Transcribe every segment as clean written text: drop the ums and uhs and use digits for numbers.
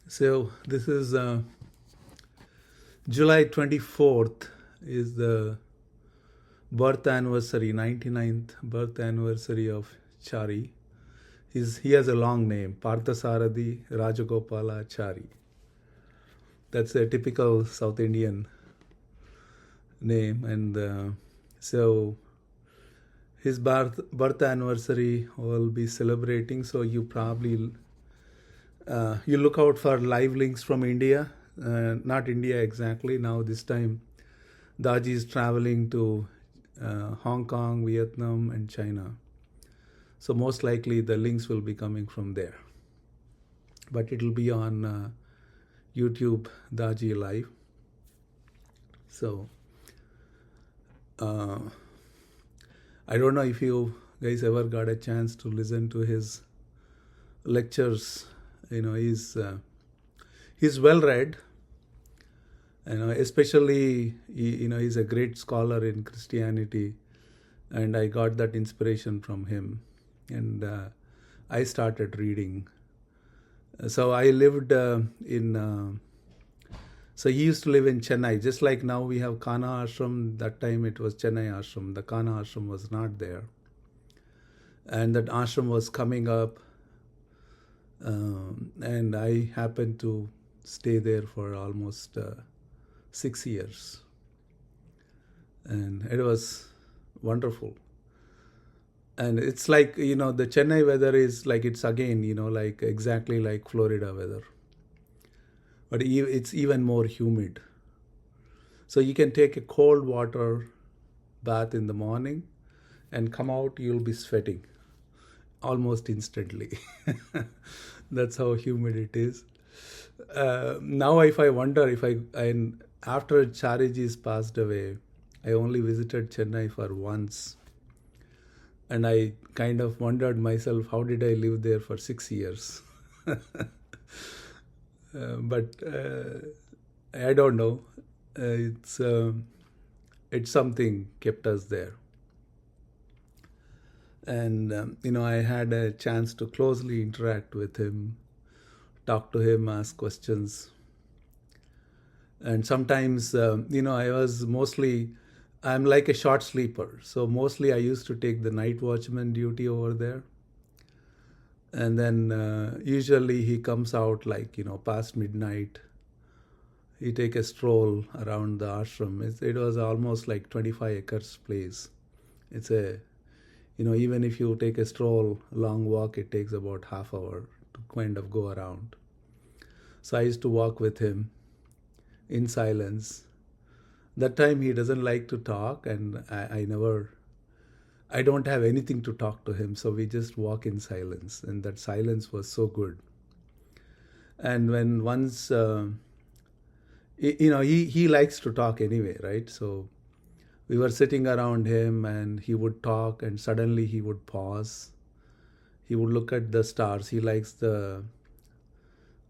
So this is July 24th is the birth anniversary, 99th birth anniversary of Chari. He has a long name, Parthasarathi Rajagopala Chari. That's a typical South Indian name. And so his birth anniversary will be celebrating. So you probably you look out for live links from India, not India exactly. Now this time, Daji is traveling to Hong Kong, Vietnam, and China. So most likely the links will be coming from there. But it will be on YouTube, Daji Live. So I don't know if you guys ever got a chance to listen to his lectures. He's well read. Especially he's a great scholar in Christianity, and I got that inspiration from him, and I started reading. So I lived in. So he used to live in Chennai, just like now we have Kana Ashram. That time it was Chennai Ashram. The Kana Ashram was not there, and that ashram was coming up, and I happened to stay there for almost 6 years, and it was wonderful. And it's like the Chennai weather is like it's again like exactly like Florida weather, but it's even more humid. So you can take a cold water bath in the morning and come out, you'll be sweating almost instantly. That's how humid it is. Now if I wonder if and after Chariji's passed away, I only visited Chennai for once, and I kind of wondered myself, how did I live there for 6 years? But I don't know. It's something kept us there. And I had a chance to closely interact with him, talk to him, ask questions. And sometimes I'm like a short sleeper, so mostly I used to take the night watchman duty over there. And then usually he comes out like past midnight. He take a stroll around the ashram. It was almost like 25 acres place. It's a even if you take a stroll, long walk, it takes about half hour to kind of go around. So I used to walk with him in silence. That time he doesn't like to talk, and I don't have anything to talk to him, so we just walk in silence, and that silence was so good. And when once he likes to talk anyway, right? So we were sitting around him, and he would talk, and suddenly he would pause. He would look at the stars. He likes the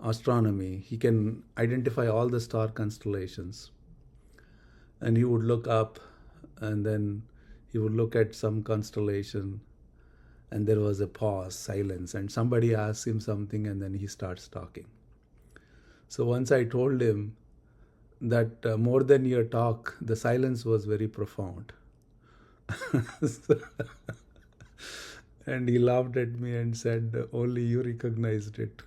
astronomy. He can identify all the star constellations. And he would look up, and then he would look at some constellation, and there was a pause, silence, and somebody asks him something, and then he starts talking. So once I told him that more than your talk, the silence was very profound. And he laughed at me and said, only you recognized it.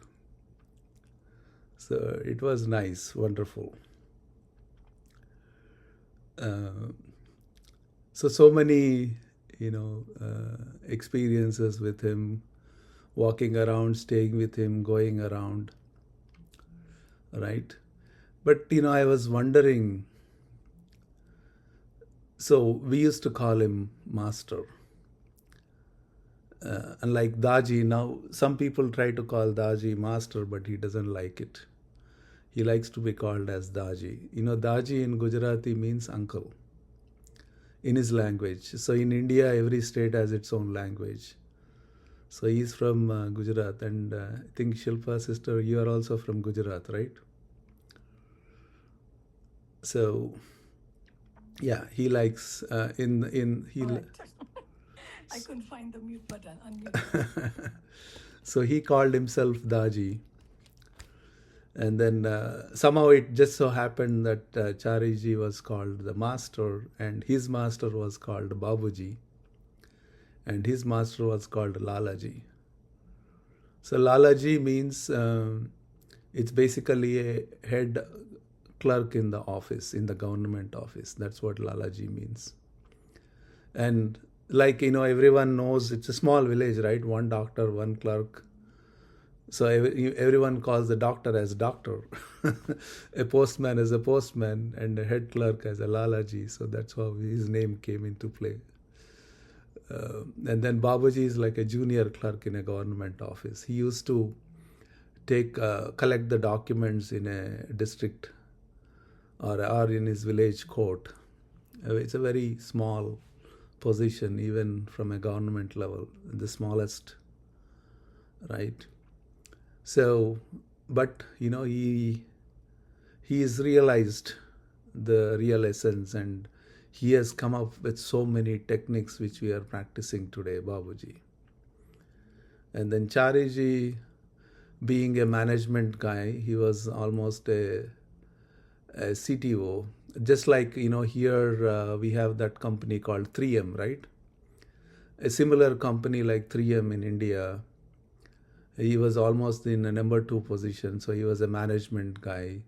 So it was nice, wonderful. So many, experiences with him, walking around, staying with him, going around, right? But, I was wondering, so we used to call him Master. Unlike Daji, now some people try to call Daji Master, but he doesn't like it. He likes to be called as Daji. Daji in Gujarati means uncle in his language. So in India, every state has its own language. So he's from Gujarat, and I think Shilpa sister, you are also from Gujarat, right? So yeah, he likes he. I couldn't find the mute button. Unmute. So he called himself Daji. And then somehow it just so happened that Chariji was called the master, and his master was called Babuji, and his master was called Lalaji. So Lalaji means it's basically a head clerk in the office, in the government office. That's what Lalaji means. And like, everyone knows it's a small village, right? One doctor, one clerk. So everyone calls the doctor as doctor, a postman as a postman, and a head clerk as a Lalaji. So that's how his name came into play. And then Babuji is like a junior clerk in a government office. He used to collect the documents in a district or in his village court. It's a very small position, even from a government level, the smallest, right? So, but he has realized the real essence, and he has come up with so many techniques which we are practicing today, Babuji. And then Chariji, being a management guy, he was almost a CTO. Just like, here we have that company called 3M, right? A similar company like 3M in India. He was almost in a number 2 position. So he was a management guy,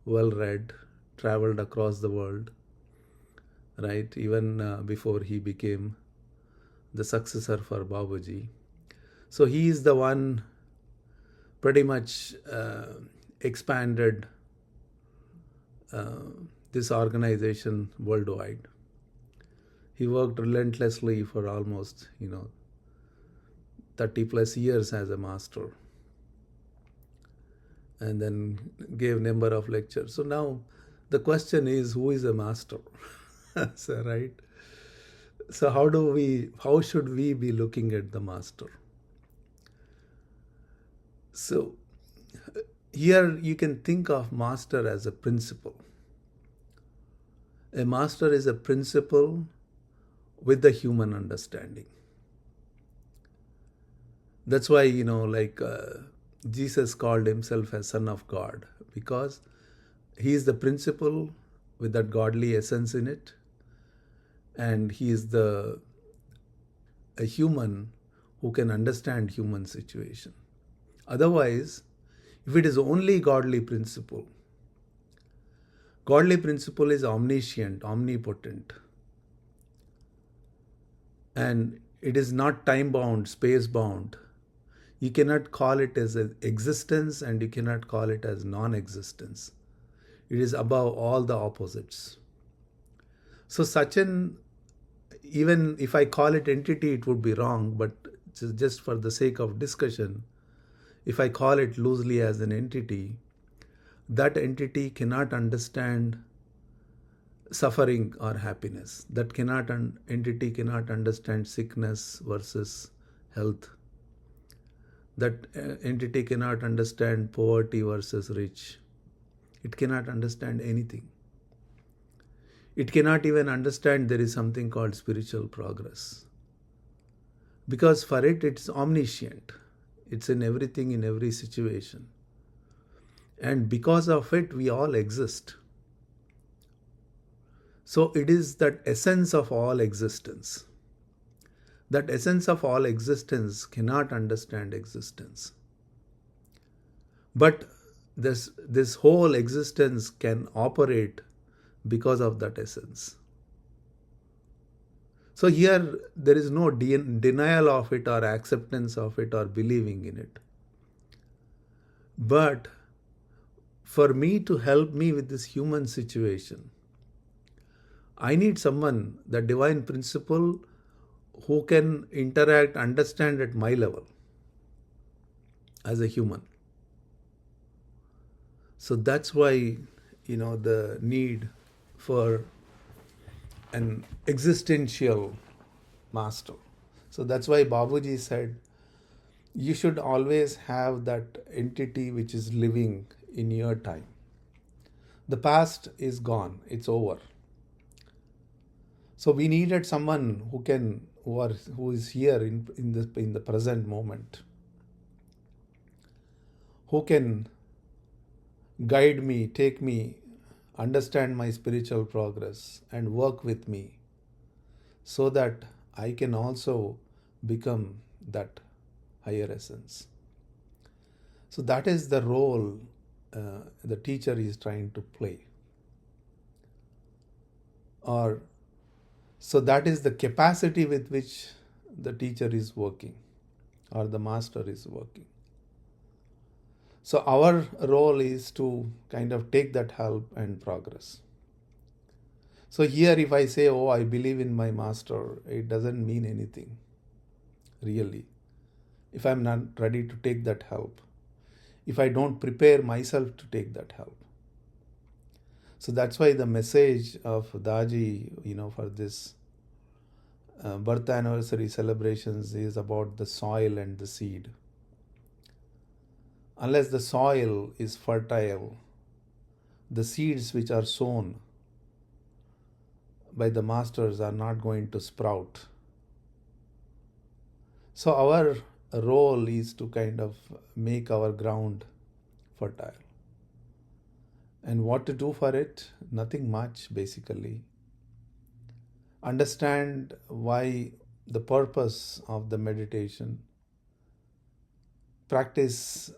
well-read, traveled across the world, right? Even before he became the successor for Babuji. So he is the one pretty much expanded this organization worldwide. He worked relentlessly for almost, 30 plus years as a master, and then gave number of lectures. So now the question is, who is a master? So, right? So how should we be looking at the master? So here you can think of master as a principle. A master is a principle with the human understanding. That's why, Jesus called himself as Son of God, because he is the principle with that godly essence in it, and he is a human who can understand human situation. Otherwise, if it is only godly principle is omniscient, omnipotent, and it is not time-bound, space-bound. You cannot call it as an existence, and you cannot call it as non-existence. It is above all the opposites. So even if I call it entity, it would be wrong, but just for the sake of discussion, if I call it loosely as an entity, that entity cannot understand suffering or happiness. That entity cannot understand sickness versus health. That entity cannot understand poverty versus rich. It cannot understand anything. It cannot even understand there is something called spiritual progress. Because for it, it's omniscient. It's in everything, in every situation. And because of it, we all exist. So it is that essence of all existence. That essence of all existence cannot understand existence. But this whole existence can operate because of that essence. So here there is no denial of it or acceptance of it or believing in it. But for me to help me with this human situation, I need someone, the divine principle, who can interact, understand at my level as a human. So that's why, the need for an existential master. So that's why Babuji said, you should always have that entity which is living in your time. The past is gone, it's over. So we needed someone who is here in the present moment, who can guide me, take me, understand my spiritual progress, and work with me so that I can also become that higher essence. So that is the role the teacher is trying to play. Or so that is the capacity with which the teacher is working or the master is working. So our role is to kind of take that help and progress. So here if I say, oh, I believe in my master, it doesn't mean anything, really. If I'm not ready to take that help, if I don't prepare myself to take that help. So that's why the message of Daji, for this birth anniversary celebrations is about the soil and the seed. Unless the soil is fertile, the seeds which are sown by the masters are not going to sprout. So our role is to kind of make our ground fertile. And what to do for it? Nothing much, basically. Understand why the purpose of the meditation. Practice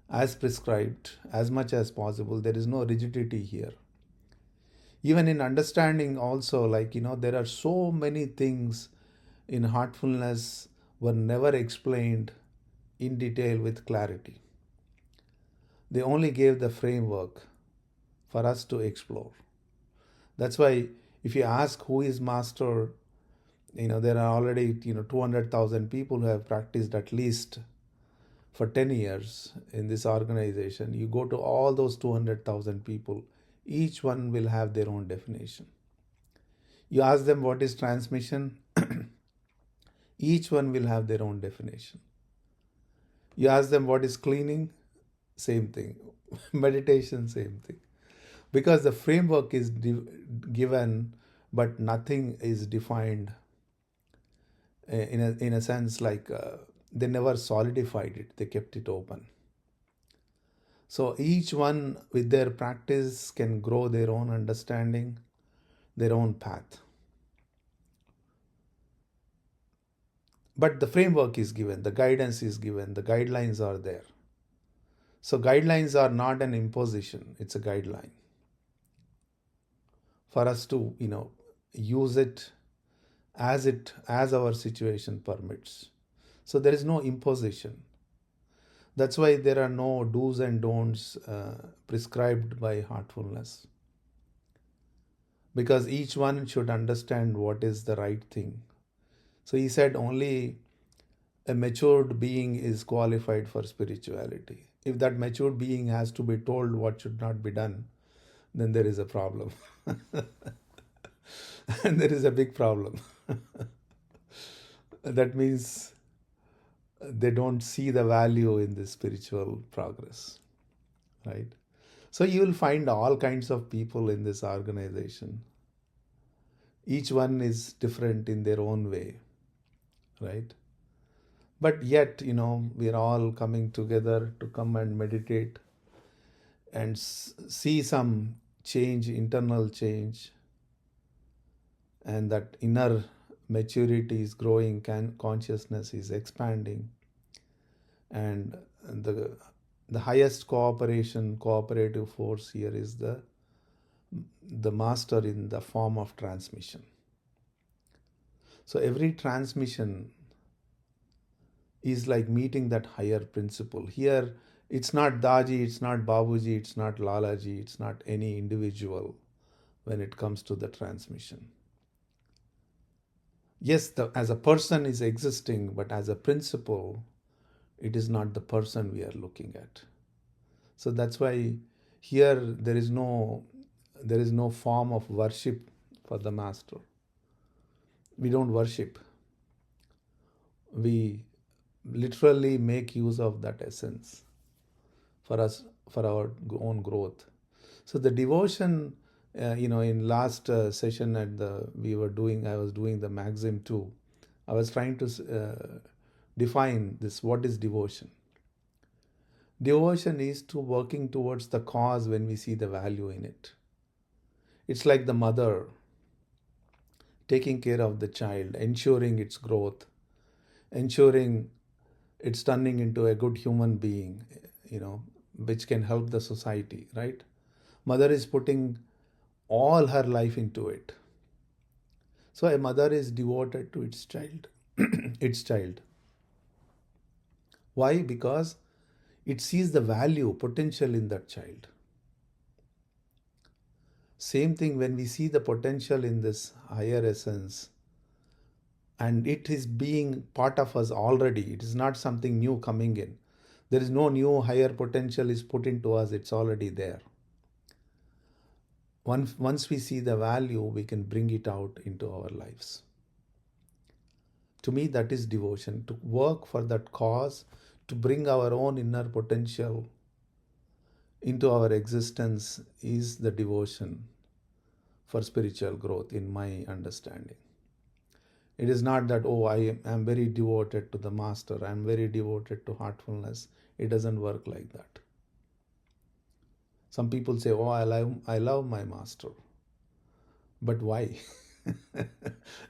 as prescribed as much as possible. There is no rigidity here. Even in understanding also, there are so many things in heartfulness were never explained in detail with clarity. They only gave the framework for us to explore. That's why if you ask who is master, there are already 200,000 people who have practiced at least for 10 years in this organization. You go to all those 200,000 people, each one will have their own definition. You ask them what is transmission, each one will have their own definition. You ask them what is cleaning, same thing. Meditation, same thing. Because the framework is given, but nothing is defined in a sense, they never solidified it, they kept it open. So each one with their practice can grow their own understanding, their own path. But the framework is given, the guidance is given, the guidelines are there. So guidelines are not an imposition, it's a guideline. For us to, use it as our situation permits. So there is no imposition. That's why there are no do's and don'ts prescribed by heartfulness. Because each one should understand what is the right thing. So he said only a matured being is qualified for spirituality. If that matured being has to be told what should not be done, then there is a problem. And there is a big problem. That means they don't see the value in this spiritual progress, right? So you will find all kinds of people in this organization. Each one is different in their own way, right? But yet, we are all coming together to come and meditate and see some change, internal change, and that inner maturity is growing, consciousness is expanding, and the highest cooperative force here is the master in the form of transmission. So every transmission is like meeting that higher principle. Here, it's not Daji, it's not Babuji, it's not Lalaji, it's not any individual when it comes to the transmission. Yes, as a person is existing, but as a principle, it is not the person we are looking at. So that's why here there is no form of worship for the master. We don't worship. We literally make use of that essence for us, for our own growth. So the devotion, in last session I was doing the maxim 2. I was trying to define this. What is devotion? Devotion is to working towards the cause when we see the value in it. It's like the mother taking care of the child, ensuring its growth, ensuring it's turning into a good human being, which can help the society, right? Mother is putting all her life into it. So a mother is devoted to its child, its child. Why? Because it sees the value, potential in that child. Same thing when we see the potential in this higher essence, and it is being part of us already. It is not something new coming in. There is no new higher potential is put into us. It's already there. Once we see the value, we can bring it out into our lives. To me, that is devotion. To work for that cause, to bring our own inner potential into our existence is the devotion for spiritual growth, in my understanding. It is not that, oh, I am very devoted to the master, I am very devoted to heartfulness. It doesn't work like that. Some people say, oh, I love my master. But why?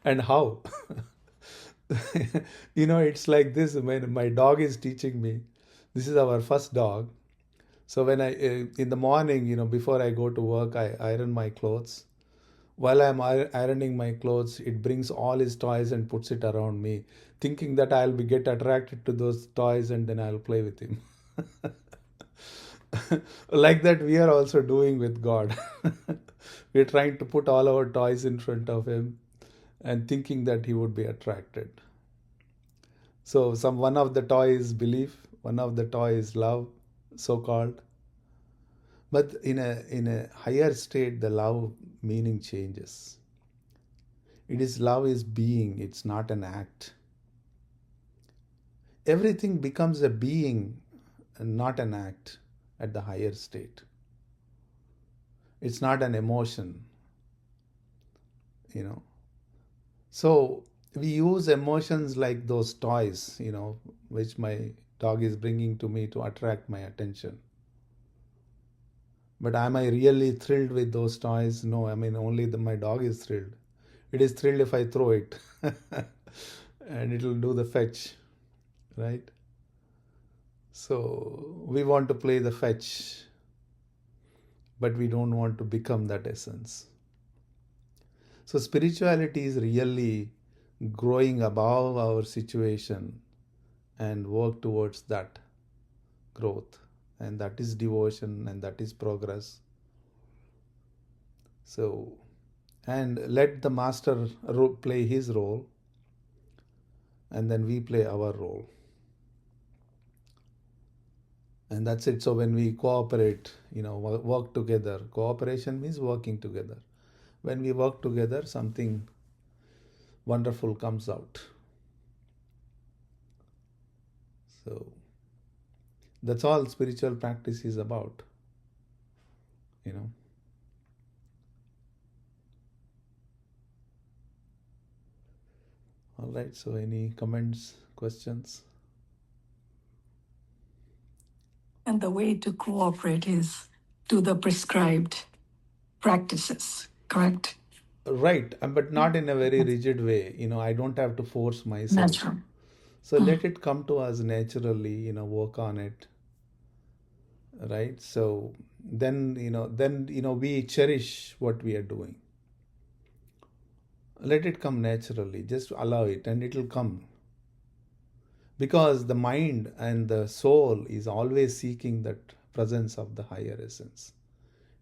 And how? It's like this. When my dog is teaching me, this is our first dog. So when in the morning, before I go to work, I iron my clothes. While I'm ironing my clothes, it brings all his toys and puts it around me, thinking that I'll get attracted to those toys and then I'll play with him. Like that, we are also doing with God. We're trying to put all our toys in front of him and thinking that he would be attracted. So one of the toys is belief, one of the toys is love, so called. But in a higher state, the love meaning changes. Love is being, it's not an act. Everything becomes a being and not an act at the higher state. It's not an emotion, So we use emotions like those toys, which my dog is bringing to me to attract my attention. But am I really thrilled with those toys? No, only my dog is thrilled. It is thrilled if I throw it and it will do the fetch, right? So we want to play the fetch, but we don't want to become that essence. So spirituality is really growing above our situation and work towards that growth. And that is devotion and that is progress. So, and let the master play his role and then we play our role. And that's it. So when we cooperate, work together, cooperation means working together. When we work together, something wonderful comes out. So that's all spiritual practice is about, All right, so any comments, questions? And the way to cooperate is do the prescribed practices, correct? Right, but not in a very rigid way. I don't have to force myself. Natural. So let it come to us naturally, work on it. Right? So then we cherish what we are doing. Let it come naturally. Just allow it and it will come. Because the mind and the soul is always seeking that presence of the higher essence.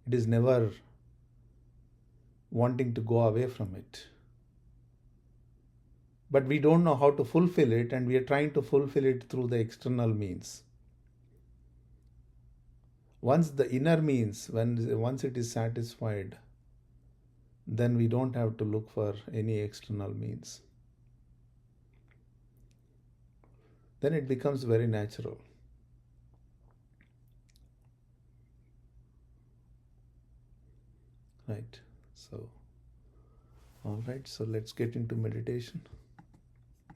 It is never wanting to go away from it. But we don't know how to fulfill it, and we are trying to fulfill it through the external means. Once the inner means, once it is satisfied, then we don't have to look for any external means. Then it becomes very natural. Right. So, all right. So let's get into meditation.